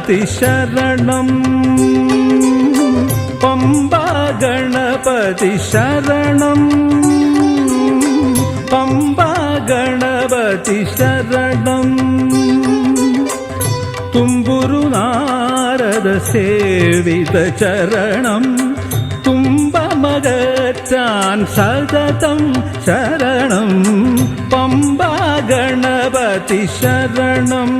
ഗണപതി ശരണം പമ്പാ ഗണപതി ശരണം പമ്പാ ഗണപതി ശരണം തുമ്പുരു നാരദ സേവിത ചരണം തുമ്പമകറ്റാൻ സതതം ശരണം പമ്പാ ഗണപതി ശരണം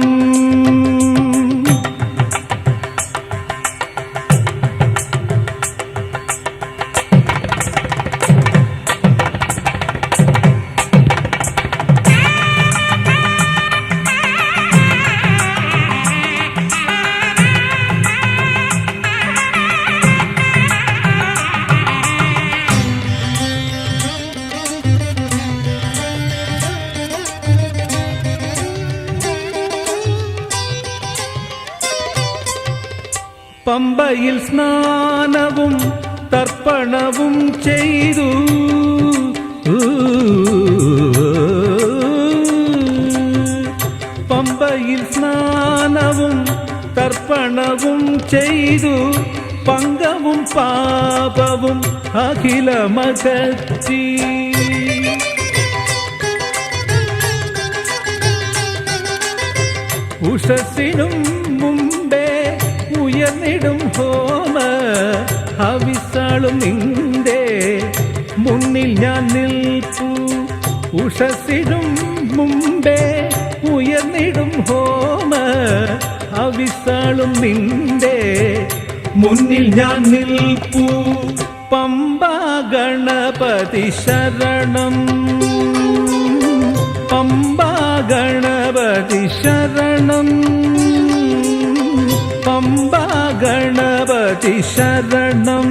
പമ്പയിൽ സ്നാനവും തർപ്പണവും ചെയ്തു പമ്പയിൽ സ്നാനവും തർപ്പണവും ചെയ്തു പങ്കവും പാപവും അഖിലമകറ്റി ഉഷസ്സിനും മുമ്പേ ഉയർന്നിടും ഹോമ ഹവിസാളും നിന്റെ മുന്നിൽ ഞാൻ നിൽപ്പു ഉഷസ്സിനും മുമ്പേ ഉയർന്നിടും ഹോമ ഹവിസാളും നിന്റെ മുന്നിൽ ഞാൻ നിൽപ്പു പമ്പാ ഗണപതി ശരണം പമ്പാ ഗണപതി ശരണം പമ്പാ ഗണപതി ശരണം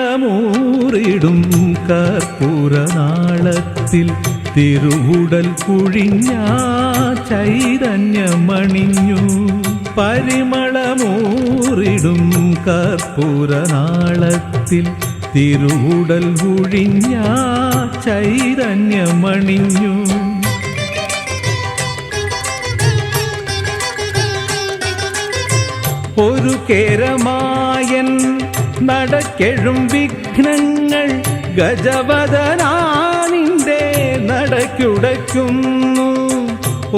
പരിമളമൂറിടും കർപ്പൂരനാളത്തിൽ തിരുവുടൽ കുഴിഞ്ഞ ചൈതന്യമണിഞ്ഞു പരിമളമൂറിടും കർപ്പൂരനാളത്തിൽ തിരുവുടൽ കുഴിഞ്ഞ ചൈതന്യമണിഞ്ഞു ഒരു കേരമായൻ നടക്കെഴും വിഘ്നങ്ങൾ ഗജവദനാനിന്റെ നടക്കുടയ്ക്കുന്നു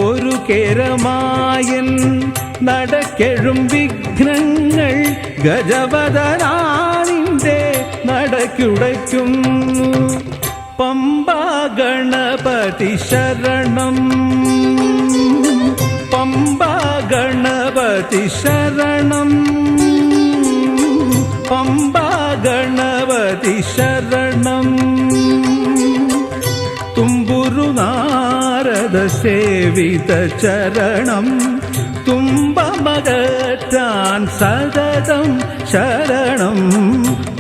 ഒരു കേരമായൻ നടക്കെഴും വിഘ്നങ്ങൾ ഗജവദനാനിന്റെ നടക്കുടയ്ക്കുന്നു പമ്പാ ഗണപതി ശരണം പമ്പാ ഗണപതി ശരണം പമ്പാ ഗണപതി ശരണം തുമ്പുരു നാരദ സേവിത ചരണം തുമ്പമകറ്റാൻ സതതം ശരണം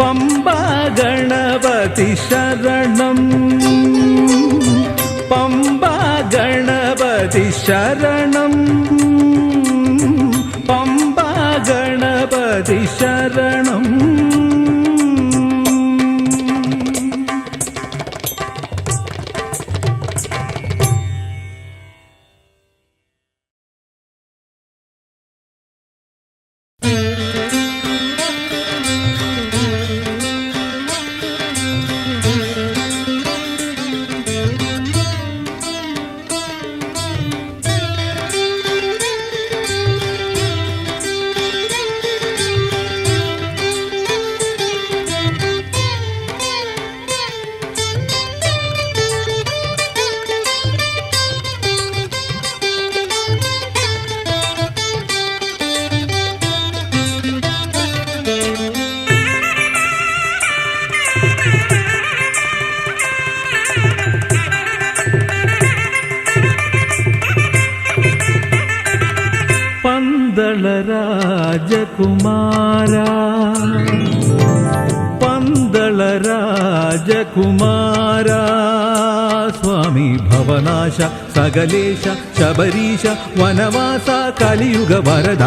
പമ്പാ ഗണപതി ശരണം പമ്പാ ഗണപതി ശരണം പമ്പാ ഗണപതി ശരണം പന്തള രാജകുമാര സ്വാമി ഭവനാശ സകലേശ ശബരീശ വനവാസ കലിയുഗ വരദ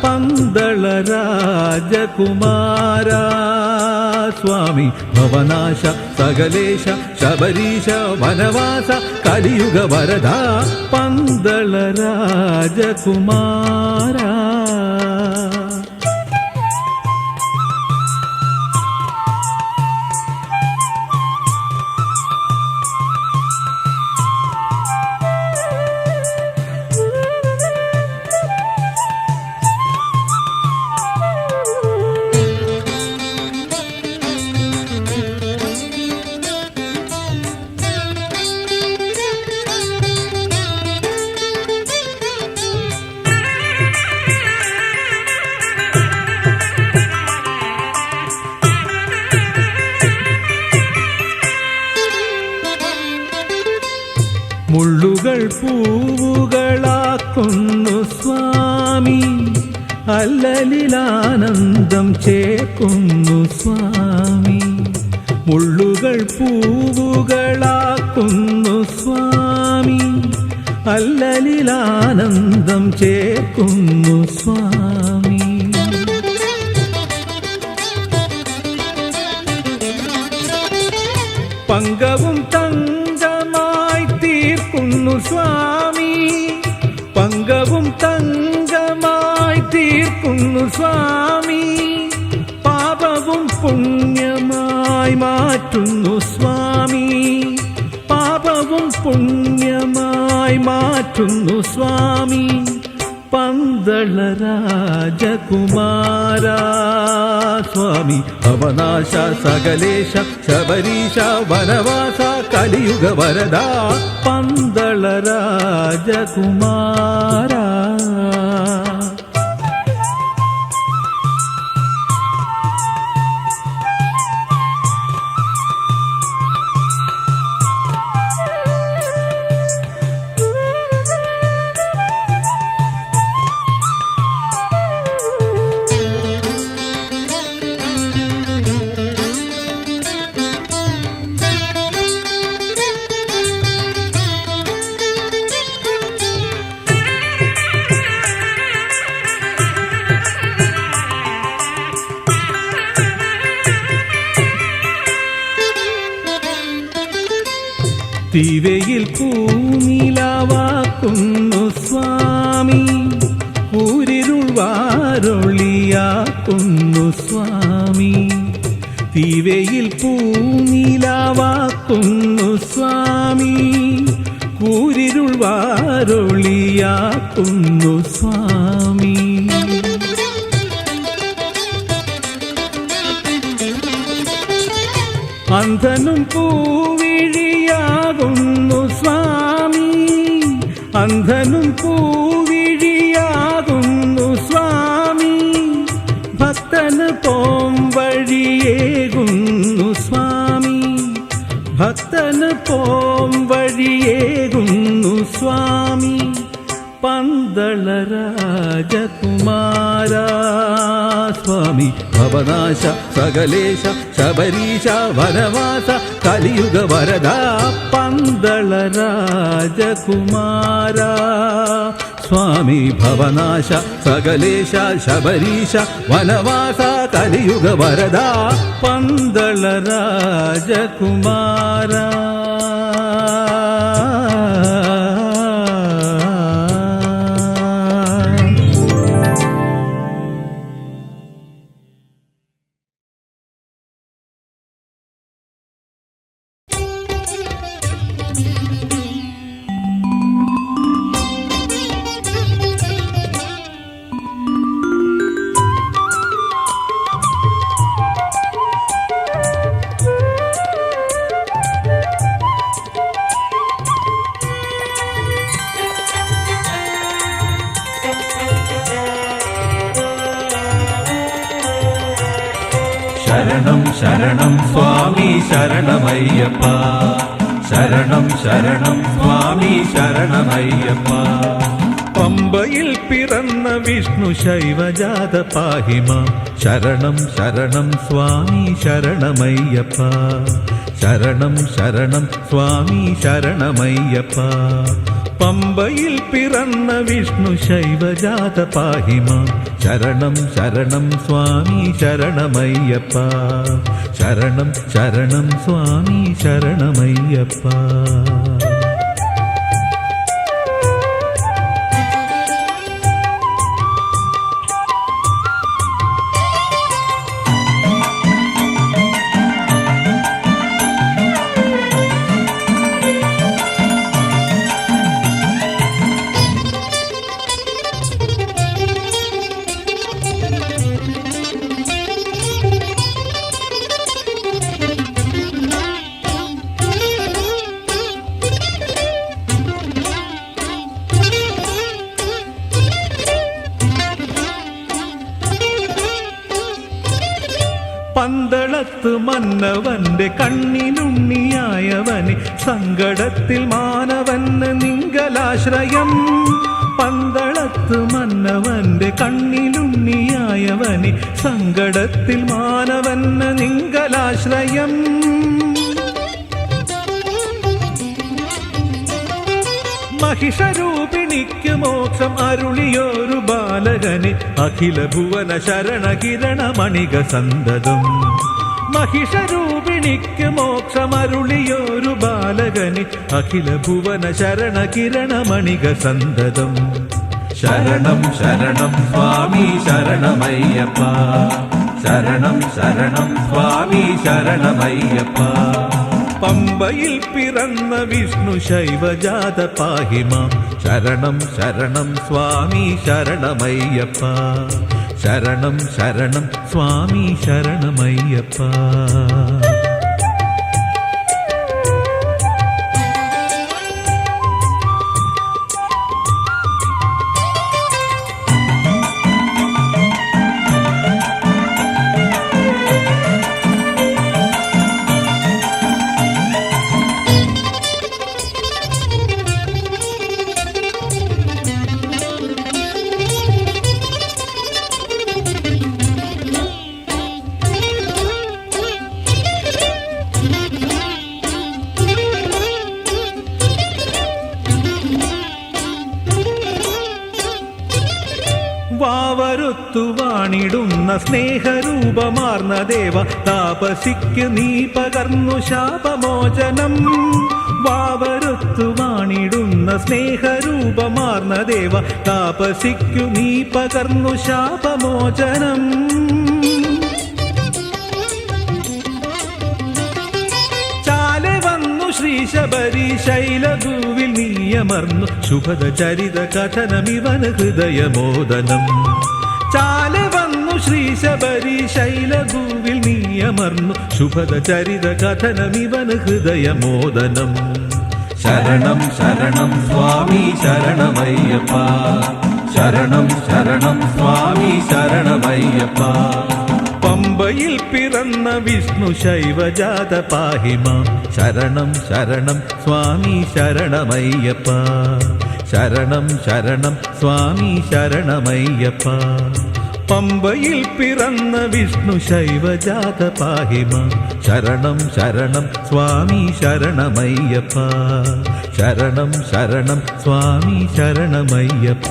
പന്തള രാജകുമാര സ്വാമി ഭവനാശ സകലേശ ശബരീശ വനവാസ കലിയുഗ വരദ പന്തള രാജകുമാര. മുള്ളുകൾ പൂവുകളാക്കുന്നു സ്വാമി, അല്ലലിലാനന്ദം ചേർക്കുന്നു സ്വാമി. മുള്ളുകൾ പൂവുകളാക്കുന്നു സ്വാമി, അല്ലലിലാനന്ദം ചേർക്കുന്നു സ്വാമി. പങ്കവും തങ്കമായി തീർക്കുന്നു സ്വാമി, പങ്കവും തങ്കമായി തീർക്കുന്നു സ്വാമി. പാപവും പുണ്യമായി മാറ്റുന്നു സ്വാമി, പാപവും പുണ്യമായി മാറ്റുന്നു സ്വാമി. പന്തള രാജകുമാര സ്വാമി ഭവനാശ സകലേശ ശബരീശ വനവാസ കലിയുഗ വരദ പന്തള രാജകുമാര. തീവയിൽ പൂനിലാവാക്കുന്നു സ്വാമി, കൂരിരുൾ വാരൊളിയാക്കുന്നു സ്വാമി. തീവയിൽ പൂനിലാവാക്കുന്നു സ്വാമി, കൂരിരുൾ വാരൊളിയാക്കുന്നു സ്വാമി. അന്ധനും പൂവിഴിയാകുന്നു സ്വാമി, അന്ധനും പൂവിഴിയാകുന്നു സ്വാമി. ഭക്തന് പോംവഴിയേകുന്നു സ്വാമി, ഭക്തന് പോംവഴിയേകുന്നു സ്വാമി. പന്തള രാജകുമാര സ്വാമി ഭവനാശ സകലേശ ശബരീശ വനവാസ കലിയുഗ വരദ പന്തള രാജകുമാര സ്വാമി ഭവനാശ സകലേശ ശബരീശ വനവാസ കലിയുഗ വരദ പന്തള രാജകുമാര. ശരണം ശരണം സ്വാമി ശരണമയ്യപ്പ, ശരണം ശരണം സ്വാമി ശരണമയ്യപ്പ. പമ്പയിൽ പിറന്ന വിഷ്ണു ശൈവജാത പാഹിമാം ശരണം ശരണം സ്വാമി ശരണമയ്യപ്പ ശരണം ശരണം സ്വാമി ശരണമയ്യപ്പ പമ്പയിൽ പിറന്ന വിഷ്ണു ശൈവജാത പാഹിമാം ശരണം ശരണം സ്വാമി ശരണമയ്യപ്പ ശരണം ശരണം സ്വാമി ശരണമയ്യപ്പ പന്തളത്ത് മന്നവന്റെ കണ്ണിനുണ്ണിയായവന് സങ്കടത്തിൽ മാനവന് നിങ്കലാശ്രയം പന്തളത്ത് മന്നവന്റെ കണ്ണിനുണ്ണിയായവന് സങ്കടത്തിൽ മാനവന് നിങ്കലാശ്രയം മഹിഷരൂപിണിക്ക് മോക്ഷം അരുളിയൊരു ബാലകന് അഖില ഭുവന ശരണകിരണമണിക സന്തതം മഹിഷരൂപിണിക്ക് മോക്ഷമരുളിയൊരു ബാലകന് അഖില ഭുവന ശരണകിരണമണിക സന്തതം ശരണം ശരണം സ്വാമി ശരണമയ്യപ്പ ശരണം ശരണം സ്വാമി ശരണമയ്യപ്പ പമ്പയിൽ പിറന്ന വിഷ്ണു ശൈവജാത പാഹിമാം ശരണം ശരണം സ്വാമി ശരണമയ്യപ്പ ശരണം ശരണം സ്വാമി ശരണമയ്യപ്പ വാവരുത്തുവാണിടുന്ന സ്നേഹരൂപമാർന്ന ദേവ താപസിക്ക് നീ പകർന്നു ശാപമോചനം വാവരുത്തുവാണിടുന്ന സ്നേഹരൂപമാർന്ന ദേവ താപസിക്കു നീ പകർന്നു ശാപമോചനം ശ്രീശബരി ശൈലഭൂവിൽ നീയമർന്നു ശുഭദ ചരിത കഥനമിവന് ഹൃദയമോദനം ചാല വന്നു ശ്രീശബരി ശൈലഭൂവിൽ നീയമർന്നു ശുഭദ ചരിത കഥനമിവന് ഹൃദയമോദനം ശരണം ശരണം സ്വാമി ശരണമയ്യപ്പ ശരണം ശരണം സ്വാമി ശരണമയ്യപ്പ പമ്പയിൽ പിറന്ന വിഷ്ണു ശൈവജാത പാഹിമാം ശരണം ശരണം സ്വാമി ശരണമയ്യപ്പ ശരണം ശരണം സ്വാമി ശരണമയ്യപ്പ പമ്പയിൽ പിറന്ന വിഷ്ണു ശൈവജാത പാഹിമാം ശരണം ശരണം സ്വാമി ശരണമയ്യപ്പ ശരണം ശരണം സ്വാമി ശരണമയ്യപ്പ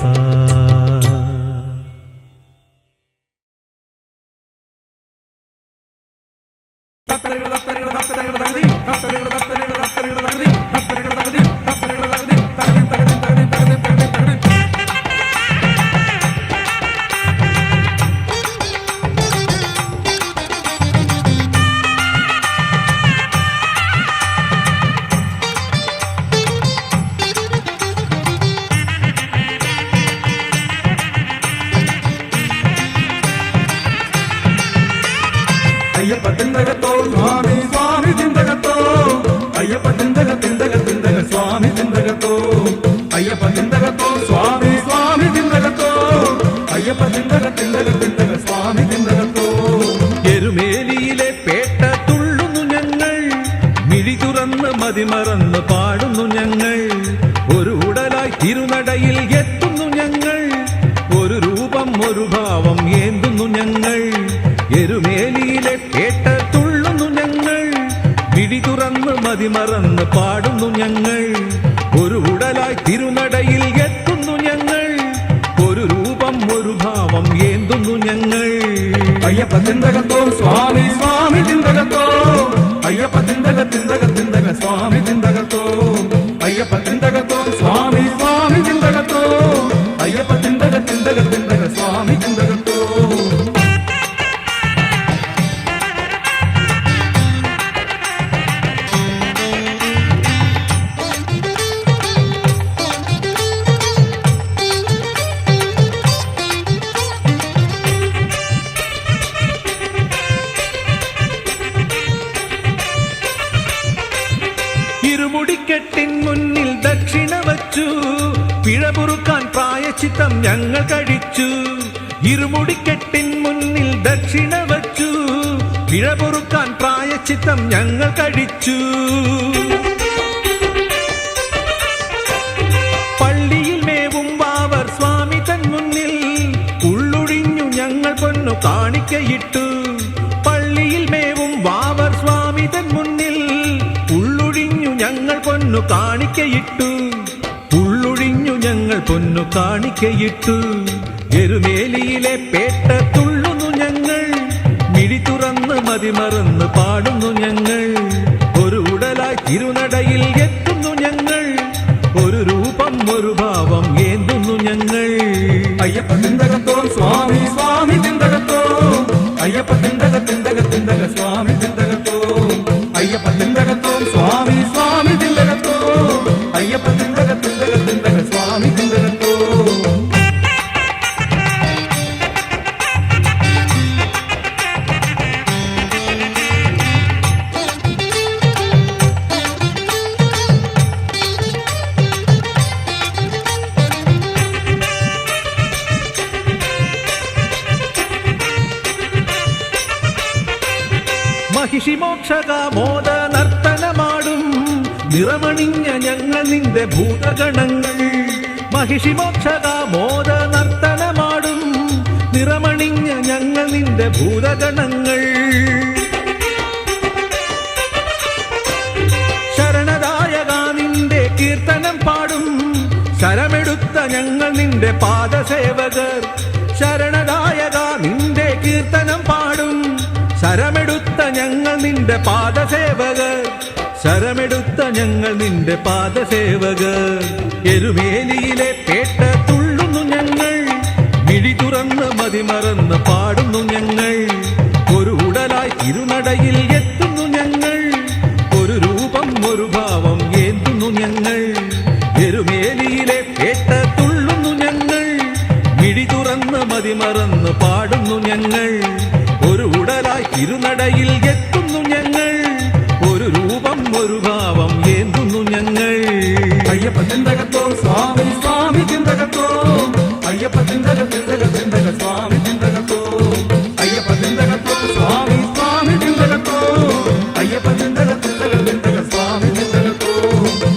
అయ్యప్ప తిందగతో స్వామి స్వామి తిందగతో అయ్యప్ప తిందగ తిందగ తిందగ స్వామి తిందగతో అయ్యప్ప తిందగతో స్వామి స్వామి తిందగతో అయ్యప్ప తిందగ తిందగ తిందగ స్వామి తిందగతో എരുമേലിയിലെ പേട്ട തുള്ളുന്നു ഞങ്ങൾ മിഴി തുറന്ന് മതിമറന്ന് പാടുന്നു ഞങ്ങൾ ഒരു ഉടലായി തിരുനടയിൽ എത്തുന്നു ഞങ്ങൾ ഒരു ഭാവം ഏന്തുന്നു ഞങ്ങൾ. എരുമേലിയിലെ പേട്ട തുള്ളുന്നു ഞങ്ങൾ. പിടി തുറന്ന് മതിമറന്ന് പാടുന്നു ഞങ്ങൾ. ഒരു ഉടലായി തിരുനടയിൽ എത്തുന്നു ഞങ്ങൾ. ഒരു രൂപം ഒരു ഭാവം ഏന്തുന്നു ഞങ്ങൾ. അയ്യപ്പ തിന്തകത്തോ സ്വാമി സ്വാമി തിന്തകത്തോ. അയ്യപ്പ തിന്തക തിന്തക തിന്തക സ്വാമി തിന്തകത്തോ. അയ്യപ്പ തിന്തകത്തോ സ്വാമി സ്വാമി തിന്തകത്തോ. അയ്യപ്പ തിന്തക തിന്തക തിന്തക സ്വാമി തിന്തകത്തോ. ഇരുമുടിക്കെട്ടിൻ മുന്നിൽ ദക്ഷിണ വച്ചു. പിഴപൊറുക്കാൻ പ്രായശ്ചിത്തം ഞങ്ങൾ കഴിച്ചു. ഇരുമുടിക്കെട്ടിൻ മുന്നിൽ ദക്ഷിണ വച്ചു. പിഴപൊറുക്കാൻ പ്രായശ്ചിത്തം ഞങ്ങൾ കഴിച്ചു. പള്ളിയിൽ മേവും വാവർ സ്വാമി തൻ മുന്നിൽ ഉള്ളൊഴിഞ്ഞു ഞങ്ങൾ പൊന്നു കാണിക്കയിട്ടു. പള്ളിയിൽ മേവും വാവർ സ്വാമി തൻ മുന്നിൽ ഉള്ളൊഴിഞ്ഞു ഞങ്ങൾ പൊന്നു കാണിക്കയിട്ടു. ഉള്ളൊഴിഞ്ഞു ഞങ്ങൾ പൊന്നു കാണിക്കയിട്ടു. എരുമേലിയിലെ പേട്ട തുള്ളുന്നു ഞങ്ങൾ. മിഴി തുറന്ന് മതിമറന്ന് പാടുന്നു ഞങ്ങൾ. ഒരു ഉടലായി തിരുനടയിൽ എത്തുന്നു ഞങ്ങൾ. ഒരു രൂപം ഒരു ഭാവം ഏന്തുന്നു ഞങ്ങൾ. അയ്യപ്പ തിന്തകത്തോ സ്വാമി സ്വാമി തിന്തകത്തോ. അയ്യപ്പ തിന്തക തിന്തക തിന്തക സ്വാമി തിന്തകത്തോ. അയ്യപ്പ തിന്തകത്തോ സ്വാമി സ്വാമി തിന്തകത്തോ. അയ്യപ്പ തിന്തക തിന്തക തിന്തക സ്വാമി തിന്തകത്തോ. മഹിഷി മോക്ഷകാമോദ നർത്തനമാടും നിറമണിഞ്ഞ ഞങ്ങൾ നിന്റെ ഭൂതഗണങ്ങൾ. മഹിഷി മോക്ഷകാമോദ നർത്തനമാടും നിറമണിഞ്ഞ ഞങ്ങൾ നിന്റെ ഭൂതഗണങ്ങൾ. ശരണദായക നിന്റെ കീർത്തനം പാടും ശരമെടുത്ത ഞങ്ങൾ നിന്റെ പാദസേവകർ. ശരണദായക നിന്റെ കീർത്തനം പാടും ശരമെടുത്ത ഞങ്ങൾ നിന്റെ പാദസേവകർ. ശരമെടുത്ത ഞങ്ങൾ നിന്റെ പാദസേവകർ. എരുമേലിയിലെ പേട്ട തുള്ളുന്നു ഞങ്ങൾ. മിഴി തുറന്ന് മതിമറന്ന് പാടുന്നു ഞങ്ങൾ. ഒരു ഉടലായി തിരുനടയിൽ എത്തുന്നു ഞങ്ങൾ. ഒരു രൂപം ഒരു ഭാവം ഏന്തുന്നു ഞങ്ങൾ. എരുമേലിയിലെ പേട്ട തുള്ളുന്നു ഞങ്ങൾ. മിഴി തുറന്ന് മതിമറന്ന് പാടുന്നു ഞങ്ങൾ. ഒരു ഉടലായി തിരുനടയിൽ എത്തുന്നു ഞങ്ങൾ. ഒരു രൂപം ഒരു ഭാവം ഏന്തുന്നു ഞങ്ങൾ. അയ്യപ്പ തിന്തകത്തോ സ്വാമി സ്വാമി തിന്തകത്തോ. അയ്യപ്പ തിന്തക തിന്തക തിന്തക സ്വാമി തിന്തകത്തോ. അയ്യപ്പ തിന്തകത്തോ സ്വാമി സ്വാമി തിന്തകത്തോ. അയ്യപ്പ തിന്തക തിന്തക തിന്തക സ്വാമി തിന്തകത്തോ.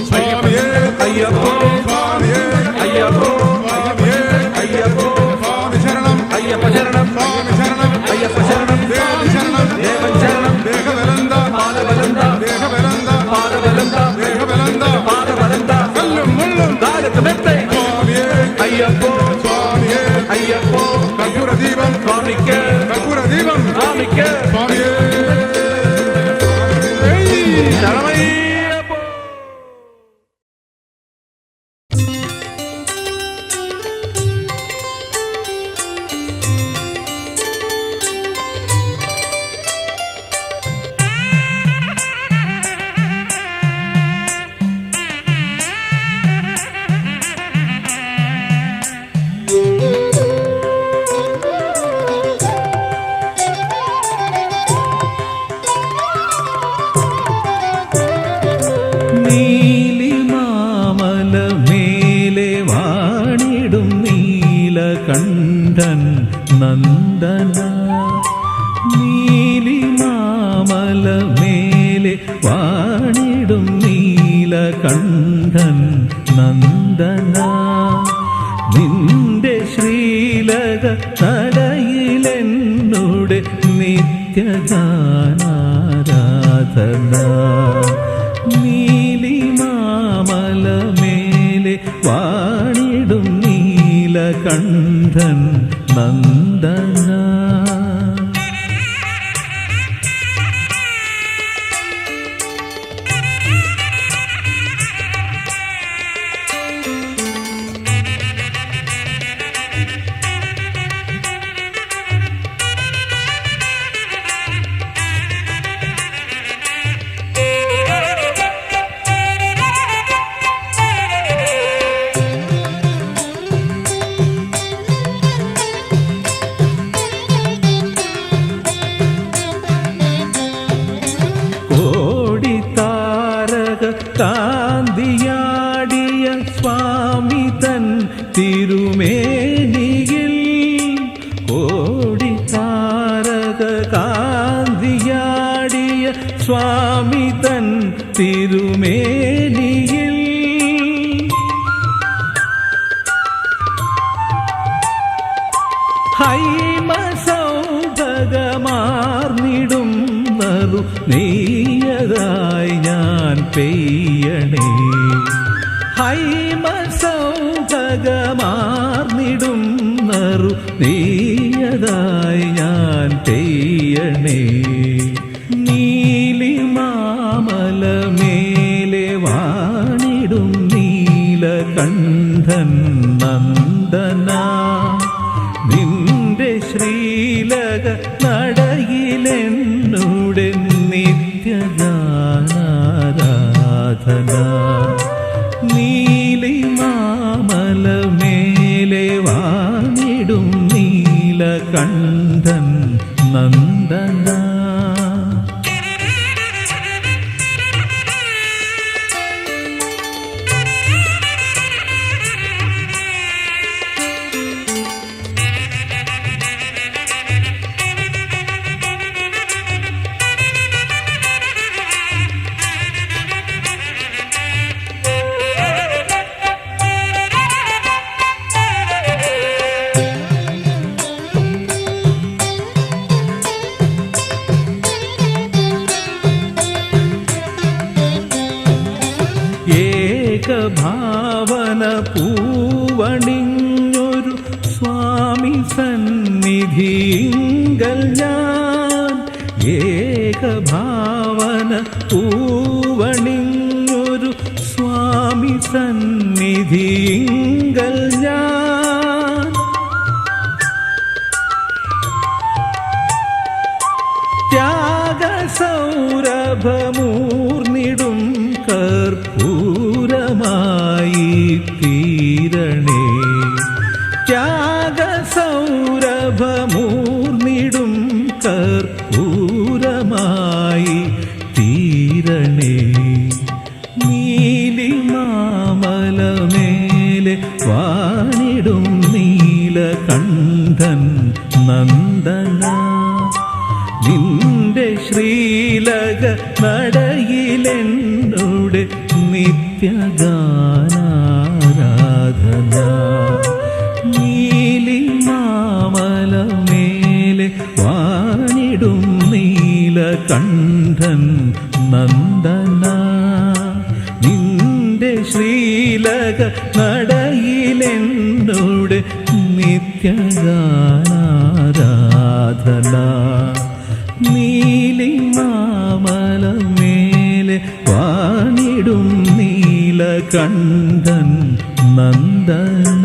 സ്വാമിയേ അയ്യപ്പോ സ്വാമിയേ അയ്യപ്പോ സ്വാമിയേ അയ്യപ്പോ സ്വാമി ശരണം. അയ്യപ്പ ശരണം സ്വാമി ശരണം. അയ്യപ്പ ശരണം ദേവി ശരണം. ദേവൻ ശരണം ദേഹബലന്ത പാദബലന്ത ദേഹബലന്ത പാദബലന്ത ദേഹബലന്ത പാദബലന്ത കല്ലും മുള്ളും കാലത്ത് മെത്തെ സ്വാമിയേ അയ്യപ്പോ സ്വാമിയേ അയ്യപ്പോ കർപ്പൂര ദീപം സ്വാമിക്ക് കർപ്പൂര ദീപം സ്വാമിക്ക് സ്വാമിയേ ശരണമയ്യപ്പോ. നീലിമാമല മേലെ വാണിടും നീലകണ്ഠൻ നന്ദന. നീലിമാമല മേലെ വാണിടും നീലകണ്ഠൻ നന്ദന. നിന്റെ ശ്രീലക നീലിമാമലമേലെ വാണിടും നീലകണ്ഠൻ നന്ദന. കാന്തിയാടിയ സ്വാമി തൻ തിരുമേനിയിൽ കോടി താരക കാന്തിയാടിയ സ്വാമി തൻ തിരുമേനിയിൽ ഹൈമസൗഭഗമാർന്നിടും നറു നെയ്യതായി ഞാൻ പെയ്യണേ. ഹൈമസൗഭഗമാർന്നിടും നറു നെയ്യതായി ഞാൻ പെയ്യണേ. നീലിമാമലമേലെ വാണിടും നീലകണ്ഠൻ നന്ദന. നിന്റെ ശ്രീലക നടയിലെന്നുടെ നിത്യഗാനാരാധന. നീലിമാമലമേലെ വാണിടും നീലകണ്ഠൻ നന്ദന. ഏകഭാവന പൂവണിഞ്ഞൊരു സ്വാമി സന്നിധിങ്കൽ ഞാൻ. ഏകഭാവന പൂവണിഞ്ഞൊരു സ്വാമി സന്നിധിങ്കൽ ഞാൻ. ത്യാഗസൗരഭമൂർന്നിടും കർപ്പൂരമായി തീരണേ. ത്യാഗസൗരഭമൂർന്നിടും കർപ്പൂരമായി തീരണേ. നീലിമാമലമേലെ വാണിടും നീലകണ്ഠൻ നന്ദന. നിന്റെ ശ്രീലക നടയിലെന്നുടെ നിത്യഗാനാരാധന. നീലിമാമലമേലെ വാണിടും നീലകണ്ഠൻ നന്ദന. നിന്റെ ശ്രീലക നടയിലെന്നുടെ നിത്യഗാനാരാധന. നീലിമാമലമേലെ വാണിടും നീലകണ്ഠൻ നന്ദന.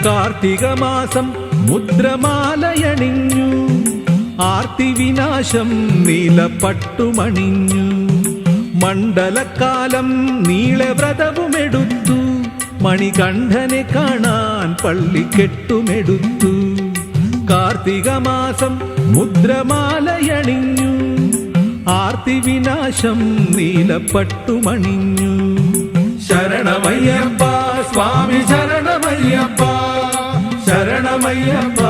കാർത്തികമാസം മുദ്രമാലയണിഞ്ഞു, ആർത്തി വിനാശം നീലപ്പട്ടുമണിഞ്ഞു. മണ്ഡലക്കാലം നീളെ വ്രതവുമെടുത്തു, മണികണ്ഠനെ കാണാൻ പള്ളിക്കെട്ടുമെടുത്തു. കാർത്തിക മാസം മുദ്രമാലയണിഞ്ഞു ആർത്തി വിനാശം നീലപ്പട്ടുമണിഞ്ഞു ശരണമയ്യപ്പ സ്വാമി ശരണമയ്യപ്പ ശരണമയ്യപ്പ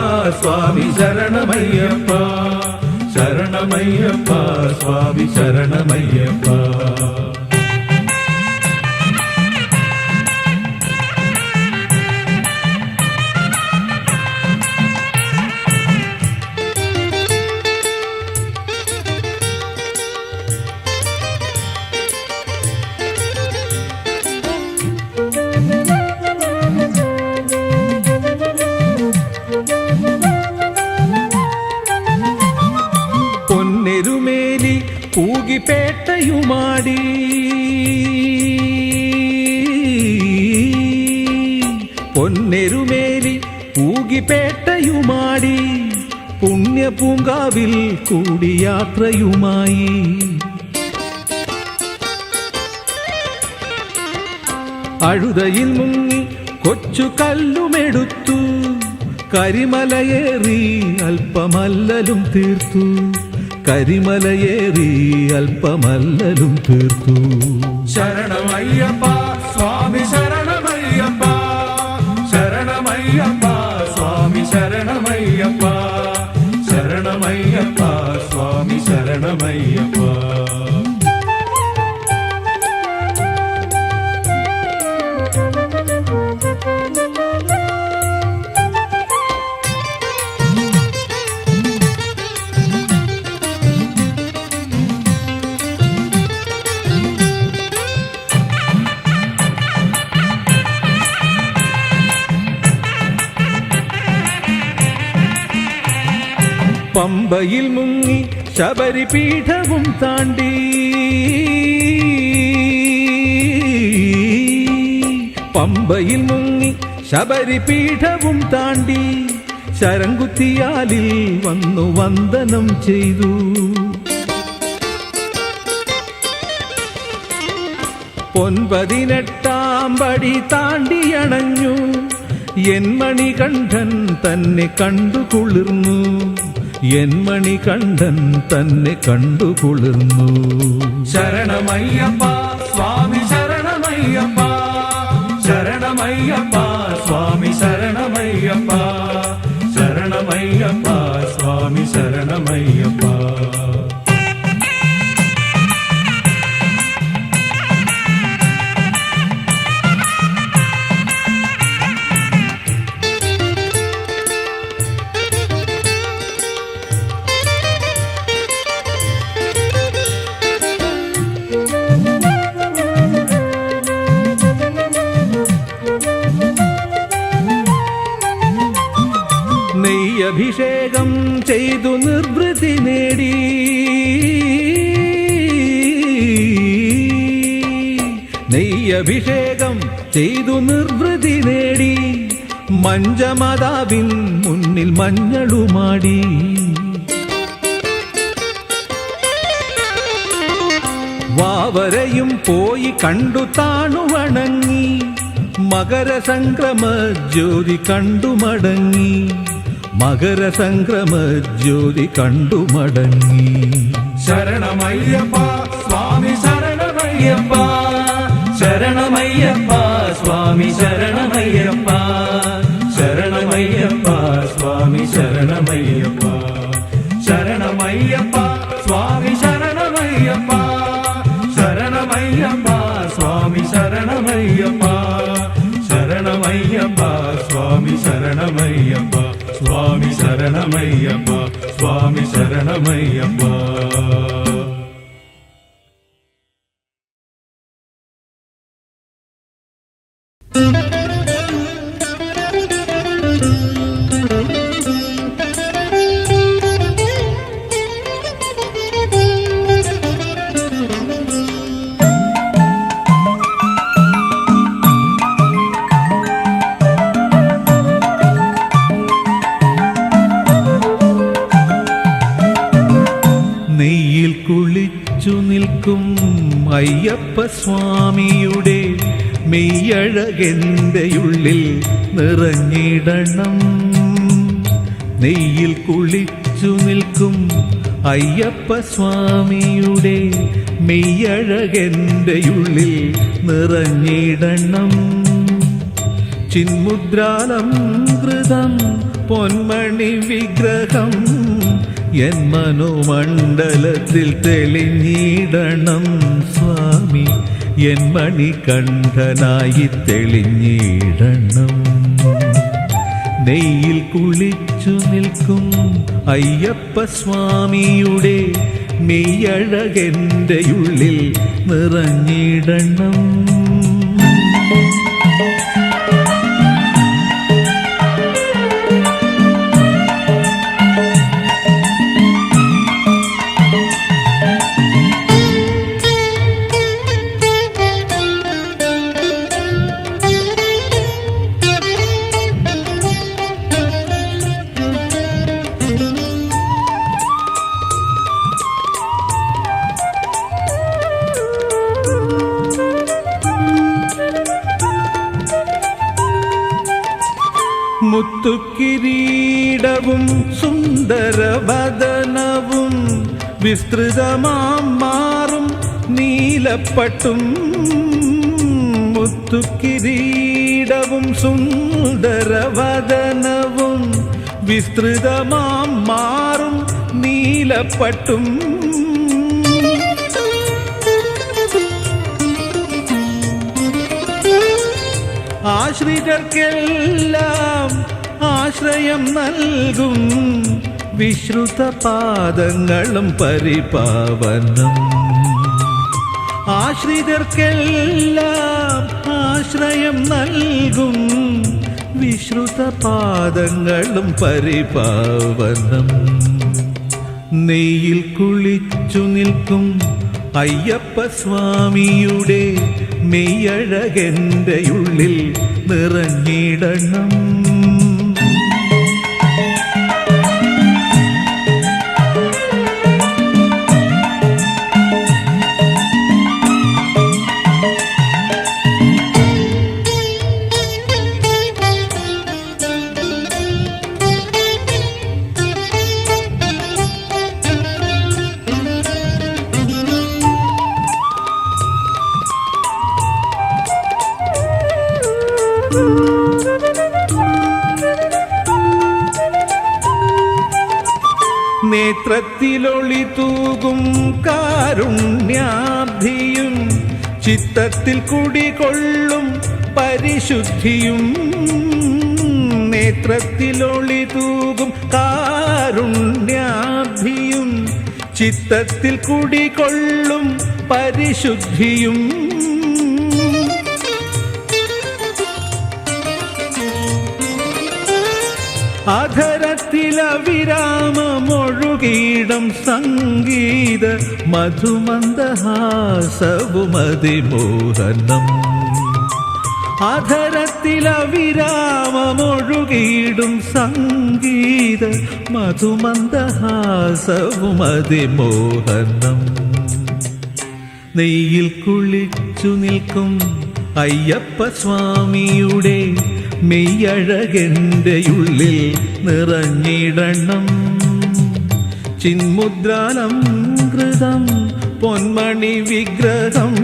സ്വാമി ശരണമയ്യപ്പ ശരണമയ്യപ്പ സ്വാമി ശരണമയ്യപ്പ പൊന്നെരുമേലി പൂകിപ്പേട്ടയുമാടി പൊന്നെരുമേലി പൂകിപ്പേട്ടയുമാടി പുണ്യപൂങ്കാവിൽ കൂടി യാത്രയുമായി അഴുതയിൽ മുങ്ങി കൊച്ചു കല്ലുമെടുത്തു കരിമലയേറി അല്പമല്ലലും തീർത്തു കരിമലയേറി അല്പമല്ലലും തീർത്തു ശരണമയ്യപ്പ സ്വാമി ശരണമയ്യപ്പ ശരണമയ്യപ്പ സ്വാമി ശരണമയ്യപ്പ ശരണമയ്യപ്പ സ്വാമി ശരണമയ്യപ്പ പമ്പയിൽ മുങ്ങി ശബരിപീഠവും താണ്ടി പമ്പയിൽ മുങ്ങി ശബരിപീഠവും താണ്ടി ശരംകുത്തിയാലിൽ വന്നു വന്ദനം ചെയ്തു പൊൻപതിനെട്ടാം പടി താണ്ടിയണഞ്ഞു എൻ മണികണ്ഠൻ തന്നെ കണ്ടു കുളിർന്നു എൻ മണികണ്ഠൻ തന്നെ കണ്ടു കുളിർന്നു ശരണമയ്യപ്പ സ്വാമി ശരണമയ്യപ്പ ശരണമയ്യപ്പ സ്വാമി ശരണമയ്യപ്പ ശരണമയ്യപ്പ സ്വാമി ശരണമയ്യപ്പ അഭിഷേകം ചെയ്തു നിർവൃതി നേടി നെയ്യഭിഷേകം ചെയ്തു നിർവൃതി നേടി മഞ്ചമാതാവിൻ മുന്നിൽ മഞ്ഞളുമാടി വാവരയും പോയി കണ്ടു താണു വണങ്ങി മകരസംക്രമ ജ്യോതി കണ്ടു മടങ്ങി മകരസംക്രമ ജ്യോതി കണ്ടു മടങ്ങി ശരണമയ്യപ്പ സ്വാമി ശരണമയ്യപ്പ ശരണമയ്യപ്പ സ്വാമി ശരണമയ്യപ്പ ശരണമയ്യപ്പ സ്വാമി ശരണമയ്യപ്പ ശരണമയ്യപ്പ സ്വാമി ശരണമയ്യപ്പ ശരണമയ്യപ്പ സ്വാമി ശരണമയ്യപ്പ ശരണമയ്യപ്പ സ്വാമി ശരണമയ്യപ്പ സ്വാമി ശരണമയ്യപ്പ സ്വാമി ശരണമയ്യപ്പ നെയ്യിൽ കുളിച്ചു നിൽക്കും അയ്യപ്പ സ്വാമിയുടെ മെയ്യഴകെന്റെയുള്ളിൽ നിറഞ്ഞിടണം നെയ്യിൽ കുളിച്ചു നിൽക്കും അയ്യപ്പ സ്വാമിയുടെ മെയ്യഴകെന്റെ ഉള്ളിൽ നിറഞ്ഞിടണം. ചിന്മുദ്രാലംകൃതം പൊന്മണി വിഗ്രഹം എൻ മനോമണ്ഡലത്തിൽ തെളിഞ്ഞിടണം. സ്വാമി എൻ മണികണ്ഠനായി തെളിഞ്ഞിടണം. നെയ്യിൽ കുളിച്ചു നിൽക്കും അയ്യപ്പ സ്വാമിയുടെ മെയ്യഴകെന്റെ ഉള്ളിൽ നിറഞ്ഞിടണം. മുത്തുക്കിരീടവും സുന്ദരവദനവും വിസ്തൃതമാം മാറും നീലപ്പട്ടും. മുത്തുക്കിരീടവും സുന്ദരവദനവും വിസ്തൃതമാം മാറും നീലപ്പട്ടും. ആശ്രിതർക്കെല്ലാം ആശ്രയം നൽകും വിശ്രുത പാദങ്ങളും പരിപാവനം. ആശ്രിതർക്കെല്ലാം ആശ്രയം നൽകും വിശ്രുത പാദങ്ങളും പരിപാവനം. നെയ്യിൽ കുളിച്ചു നിൽക്കും അയ്യപ്പ സ്വാമിയുടെ മെയ്യഴകെന്റെ ഉള്ളിൽ നിറഞ്ഞിടണം. നേത്രത്തിലൊളി തൂകും കാരുണ്യാബ്ധിയും ചിത്തത്തിൽ കുടികൊള്ളും പരിശുദ്ധിയും. നേത്രത്തിലൊളി തൂകും കാരുണ്യാബ്ധിയും ചിത്തത്തിൽ കുടികൊള്ളും പരിശുദ്ധിയും. അധരത്തിലവിരാമമൊഴുകീടം സംഗീത മധുമന്ദഹാസവുമതിമോഹനം. അധരത്തിലവിരാമമൊഴുകീടും സംഗീത മധുമന്ദഹാസവുമതിമോഹനം. നെയ്യിൽ കുളിച്ചു നിൽക്കും അയ്യപ്പ സ്വാമിയുടെ മെയ്യഴകെന്റെ ഉള്ളിൽ നിറഞ്ഞിടണം. ചിന്മുദ്രാലംകൃതം പൊന്മണി വിഗ്രഹം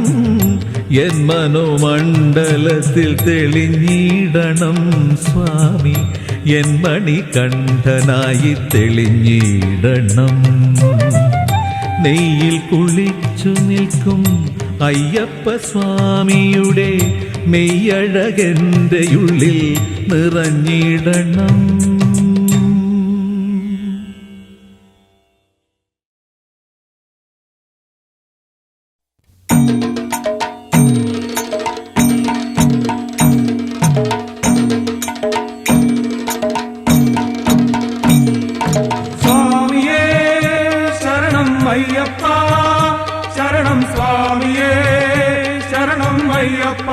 എൻ മനോമണ്ഡലത്തിൽ തെളിഞ്ഞിടണം. സ്വാമി എൻ മണികണ്ഠനായി തെളിഞ്ഞിടണം. നെയ്യിൽ കുളിച്ചു നിൽക്കും അയ്യപ്പ സ്വാമിയുടെ മെയ്യഴകെന്റെ ഉള്ളിൽ നിറഞ്ഞിടണം. സ്വാമിയേ ശരണം അയ്യപ്പ, ശരണം സ്വാമിയേ ശരണം അയ്യപ്പ,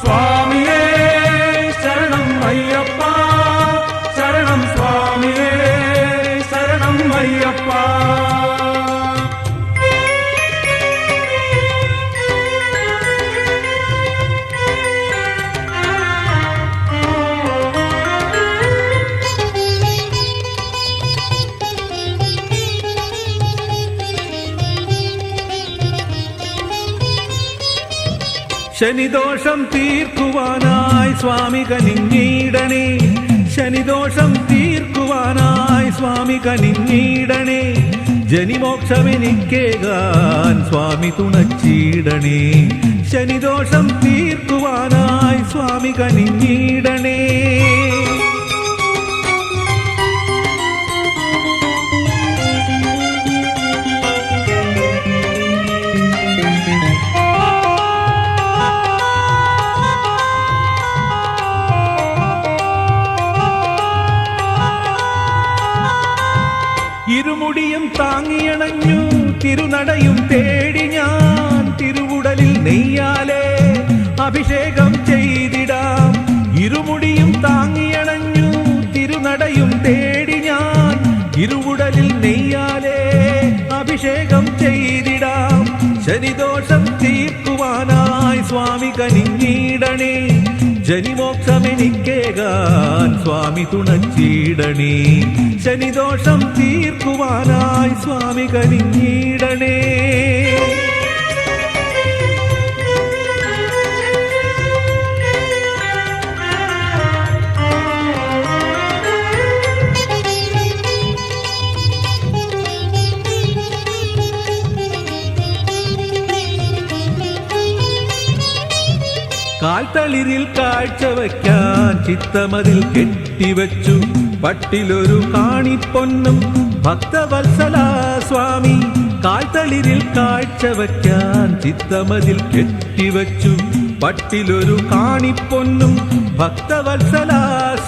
സ്വാമിയേ ശരണം അയ്യപ്പ. ശനിദോഷം തീർക്കുവാനായി സ്വാമി കനിഞ്ഞിടണേ. ശനിദോഷം തീർക്കുവാനായി സ്വാമി കനിഞ്ഞിടണേ. ജനിമോക്ഷമെനിക്കേകാൻ സ്വാമി തുണച്ചിടണേ. ശനിദോഷം തീർക്കുവാനായി സ്വാമി കനിഞ്ഞിടണേ. ഇരുമുടിയും താങ്ങിയണഞ്ഞു തിരുനടയും തേടി ഞാൻ. തിരുവുടലിൽ നെയ്യാലേ അഭിഷേകം ചെയ്തിടാം. ഇരുമുടിയും താങ്ങിയണഞ്ഞു തിരുനടയും തേടി ഞാൻ. ഇരുവുടലിൽ നെയ്യാലേ അഭിഷേകം ചെയ്തിടാം. ശനിദോഷം തീർക്കുവാനായി സ്വാമി കനിഞ്ഞിടണേ. ജനിമോക്ഷമെനിക്കേകാൻ സ്വാമി തുണച്ചിടണേ. ശനിദോഷം തീർക്കുവാനായി സ്വാമി കനിഞ്ഞിടണേ. കാൽത്തളിരിൽ കാഴ്ച വയ്ക്കാൻ ചിത്തമതിൽ കെട്ടിവച്ചു. പട്ടിലൊരു കാണിപ്പൊന്നും ഭക്തവത്സല സ്വാമി. കാൽത്തളിരിൽ കാഴ്ച വയ്ക്കാൻ ചിത്തമതിൽ കെട്ടിവച്ചു. പട്ടിലൊരു കാണിപ്പൊന്നും ഭക്തവത്സല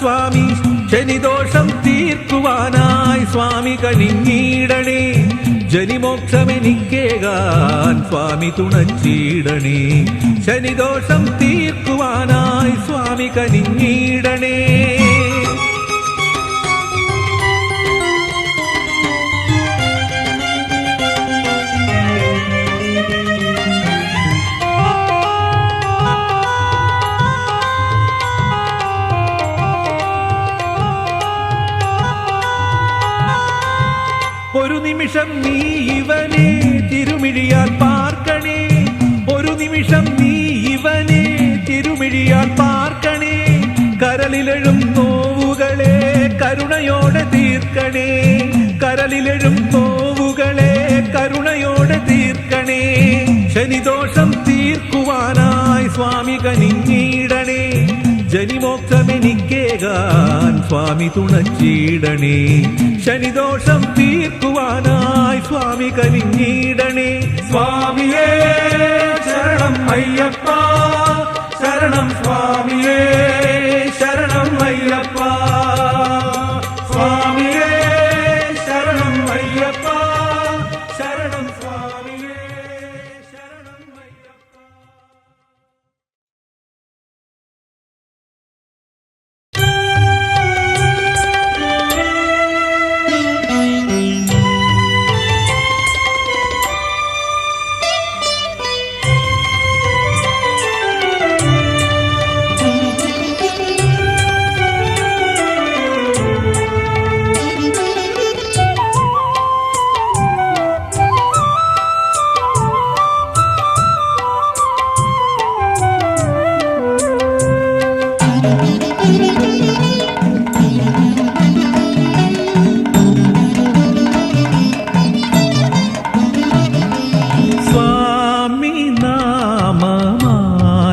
സ്വാമി. ശനിദോഷം തീർക്കുവാനായി സ്വാമി കനിഞ്ഞിടണേ. ജനിമോക്ഷമെനിക്കേകാൻ സ്വാമി തുണച്ചിടണേ. ശനിദോഷം തീർക്കുവാനായി സ്വാമി കനിഞ്ഞിടണേ. ഒരു നിമിഷം നീ ഇവനെ തിരുമിഴിയാൽ പാർക്കണേ. ഒരു നിമിഷം നീ ഇവനെ തിരുമിഴിയാൽ പാർക്കണേ. കരളിലെഴും നോവുകളെ കരുണയോടെ തീർക്കണേ. കരളിലെഴും നോവുകളെ കരുണയോടെ തീർക്കണേ. ശനിദോഷം തീർക്കുവാനായി സ്വാമി കനിഞ്ഞിടണേ. ജനിമോക്ഷമെനിക്കേകാൻ സ്വാമി തുണച്ചിടണേ. ശനിദോഷം തീർക്കുവാനായി സ്വാമി കനിഞ്ഞിടണേ. സ്വാമിയേ ശരണം അയ്യപ്പ, ശരണം സ്വാമിയേ, ശരണം അയ്യപ്പ. സ്വാമിയേ ശരണം അയ്യപ്പ, ശരണം സ്വാമിയേ, ശരണം അയ്യപ്പ.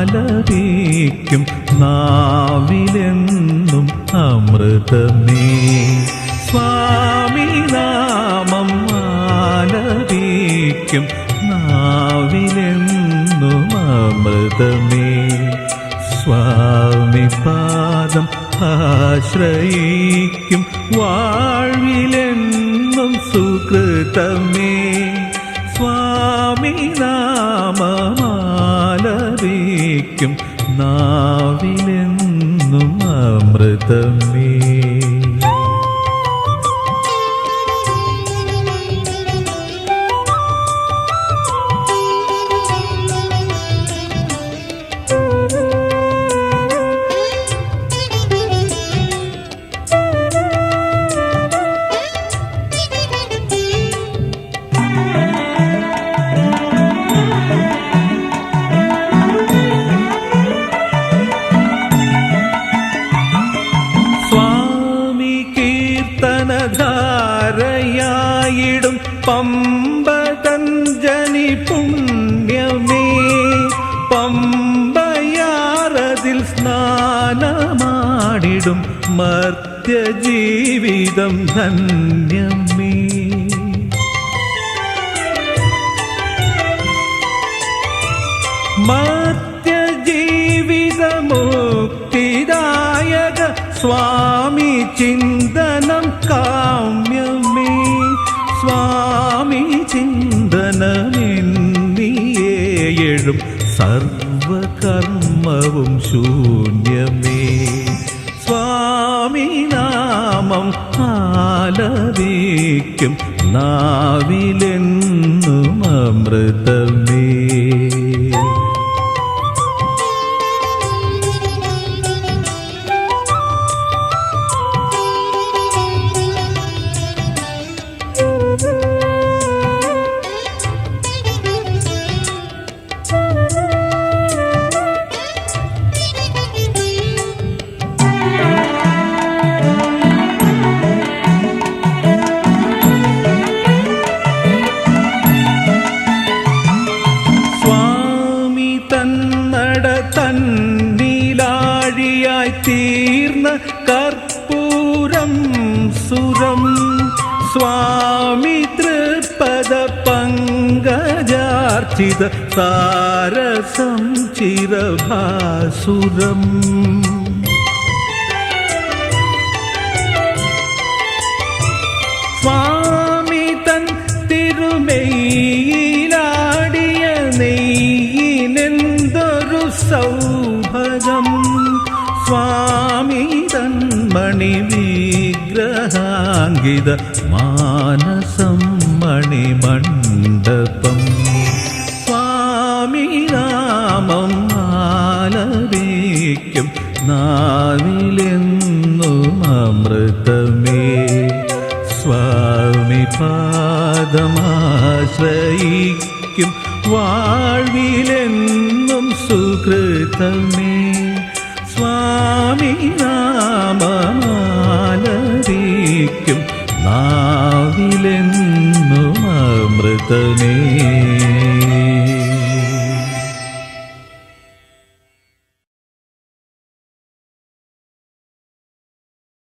നാമമാലപിക്കും നാവിലെന്നും അമൃതമേ. സ്വാമി നാമം ആലപിക്കും നാവിലെന്നും അമൃതമേ. സ്വാമി പാദം ആശ്രയിക്കും വാഴ്വിലെന്നും സുകൃതമേ. സ്വാമി നാമമാലപിക്കും നാവിലെന്നും അമൃതമേ. കീർത്തനധാരയായിടും പമ്പതഞ്ജനി പുണ്യമേ പമ്പയാറതിൽ സ്നാനമാടിടും മർത്യജീവിതം ധന്യമേ മർത്യജീവിതമുക്തിദായക സ്വാമി ചിന്തനം കാമ്യമേ സ്വാമി ചിന്തനമെന്നിയേഴും സർവകർമ്മവും ശൂന്യമേ സ്വാമി നാമം ആലപിക്കും നാവിലെന്നും അമൃതമേ. തന്നിലാഴിയായി തീർന്ന കർപ്പൂരം സുരം സ്വാമി തൃപ്പദ പങ്കജാർച്ചിത സാരസം ചിരഭാസുരം സ്വാമി തൻ തിരുമേയിലാടിയ നെയ്യിനെന്തൊരു സൗഭഗം സ്വാമി തന്മണി വിഗ്രഹാങ്കിത മാനസം മണിമണ്ഡപം സ്വാമി നാമം ആലപിക്കും നാവിലെന്നും അമൃതമേ സ്വാമി പാദമാശ്രയിക്കും വാഴ്വിലെന്നും സുകൃതമേ സ്വാമി നാമമാലപിക്കും നാവിലെന്നും അമൃതമേ.